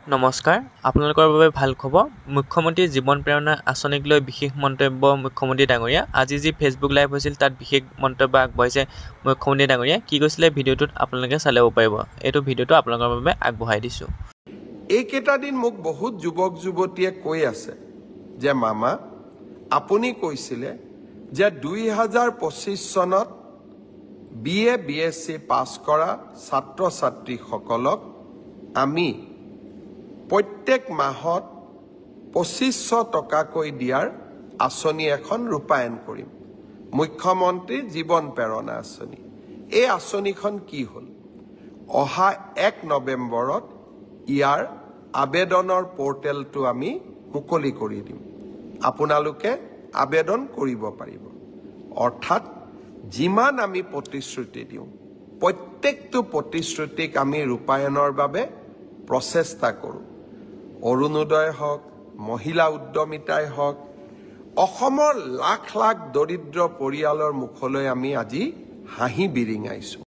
নমস্কাৰ আপোনালোকৰ বাবে ভাল খবৰ মুখ্যমন্ত্ৰী জীৱন প্ৰেৰণা আঁচনিক লৈ বিশেষ মন্তব্য মুখ্যমন্ত্ৰী ডাঙৰীয়া আজি যি ফেচবুক লাইভ হৈছিল তাত বিশেষ মন্তব্য আগবঢ়াইছে মুখ্যমন্ত্ৰী ডাঙৰীয়া কি কৈছিলে ভিডিঅ'টোত আপোনালোকে চালেও পাৰিব এইটো ভিডিঅ'টো আপোনালোকৰ বাবে আগবঢ়াই দিছো এইকেইটা দিন মোক বহুত যুৱক যুৱতীয়ে কৈ আছে যে মামা আপুনি কৈছিলে যে 2025 চনত বিএ বিএসসি পাছ কৰা ছাত্ৰ ছাত্ৰীসকলক আমি প্ৰত্যেক মাহত 2500 টকাকৈ দিয়াৰ আঁচনি এখন ৰূপায়ণ কৰিম মুখ্যমন্ত্ৰী জীৱন প্ৰেৰণা আঁচনি এই আঁচনিখন কি হ'ল অহা 1 নৱেম্বৰত ইয়াৰ আবেদনৰ পোৰ্টেলটো আমি মুকলি কৰি দিম আপোনালোকে আবেদন কৰিব পাৰিব অৰ্থাৎ যিমান আমি প্ৰতিশ্ৰুতি দিওঁ প্ৰত্যেকটো প্ৰতিশ্ৰুতিক আমি ৰূপায়ণৰ বাবে প্ৰচেষ্টা কৰোঁ অৰুণোদয় হওক মহিলা উদ্যমিতাই হওক অসমৰ লাখ লাখ দৰিদ্ৰ পৰিয়ালৰ মুখলৈ আমি আজি হাঁহি বিৰিঙাইছোঁ